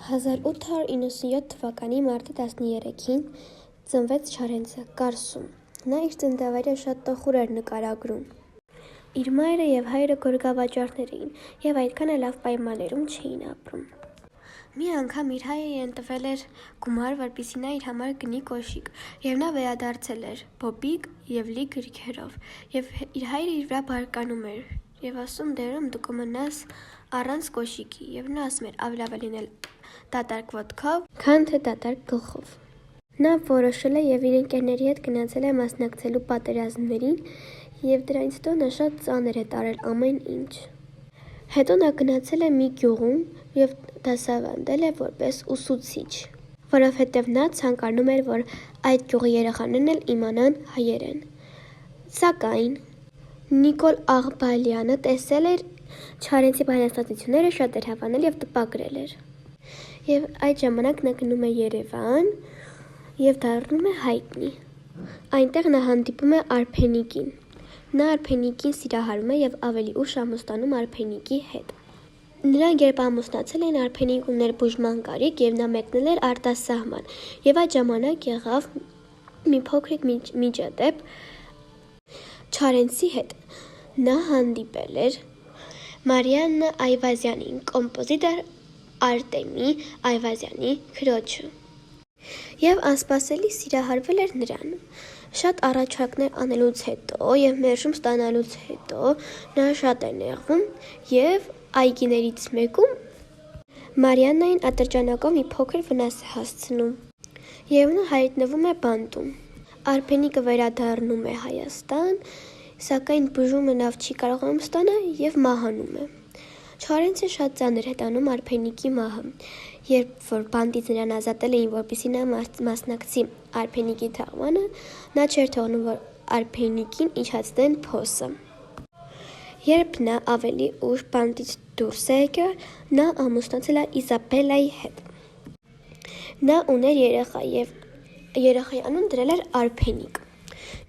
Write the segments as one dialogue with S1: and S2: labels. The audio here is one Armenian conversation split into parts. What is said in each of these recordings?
S1: 1897 թվականի մարտի 13-ին ծնվեց Չարենցը Կարսում։ Նա իր ծննդավայրը շատ տխուր էր նկարագրում։ Իր մայրը և հայրը գորգավաճառներ էին և այդքան լավ պայմաններում չէին ապրում։ Մի անգամ իր հայրը իրեն տվել էր գումար, որպեսզի նա իր համար գնի կոշիկ, և նա վերադարձել էր բոբիկ և լի գրքերով, և իր հայրը իր վրա բարկանում էր և ասում դերում դու կմնաս առանց կոշիկի, և նա ասում էր ավելի լինել դատարկ ոտքով, քան թե դատարկ գլխով։ Նա որոշել է և իր ընկերների հետ գնացել է մասնակցելու պատերազմներին, և դրանից հետո նա շատ ծանր է տարել ամեն ինչ։ Հետո նա գնացել է մի գյուղում և դասավանդել է որպես ուսուցիչ, որովհետև նա ցանկանում էր, որ այդ գյուղի երեխաներն էլ իմանան հայերեն։ Սակայն Նիկոլ Աղբալյանը տեսել էր Չարենցի բանաստեղծությունները, շատ էր հավանել և տպագրել էր։ Եվ այդ ժամանակ նա գնում է Երևան և դառնում է հայտնի։ Այնտեղ նա հանդիպում է Արփենիկին։ Նա Արփենիկին սիրահարվում է և ավելի ուշ ամուսնանում Արփենիկի հետ։ Նրանք երբ ամուսնացել էին, Արփենիկն ուներ բուժման կարիք և նա մեկնել էր արտասահման, և այդ ժամանակ եղավ մի փոքրիկ միջադեպ Չարենցի հետ։ Նա հանդիպել էր Մարիաննա Այվազյանին, կոմպոզիտոր Արտեմի Այվազյանի քրոջը, և անսպասելի սիրահարվել էր նրան։ Շատ առաջարկներ անելուց հետո և մերժում ստանալուց հետո նա շատ է նեղվում և այգիներից մեկում Մարիաննային ատրճանակով մի փոքր վնաս է հասցնում, և նա հայտնվում է բանտում։ Արփենիկը վերադառնում է Հայաստան, սակայն բուժումը լավ չի կարողանում ստանալ և մահանում է։ Չարենցը շատ ծանր է տանում Արփենիկի մահը։ Երբ որ բանտից նրան ազատել էին, որպեսզի նա մասնակցի Արփենիկի թաղմանը, նա չէր թողնում, որ Արփենիկին իջեցնեն փոսը։ Երբ նա ավելի ուշ բանտից դուրս է եկել, նա ամուսնացել է Իզաբելլայի հետ։ Նա ուներ երեխա և երեխայի անուն դրել էր Արփենիկ։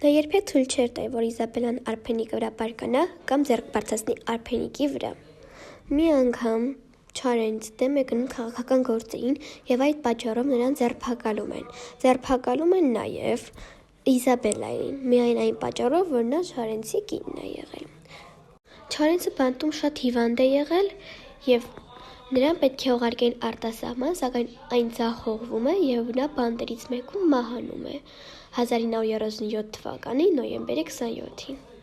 S1: Նա երբեք թույլ չէր տա, որ Իզաբելլան Արփենիկի վրա բարկանա կամ ձեռք բարձրացնի Արփենիկի վրա։ Մի անգամ Չարենցի դեմ է գնում քաղաքական գործերին և այդ պատճառով նրան ձերբակալում են։ Ձերբակալում են նաև Իզաբելլային, միայն այն պատճառով, որ նա Չարենցի կինն է եղել։ Չարենցը բանտում շատ հիվանդ է եղել և նրան պետք է ուղարկեին արտասահման, սակայն այն ձախողվում է և նա բանտերից մեկում մահանում է 1937 թվականի նոյեմբերի 27-ին։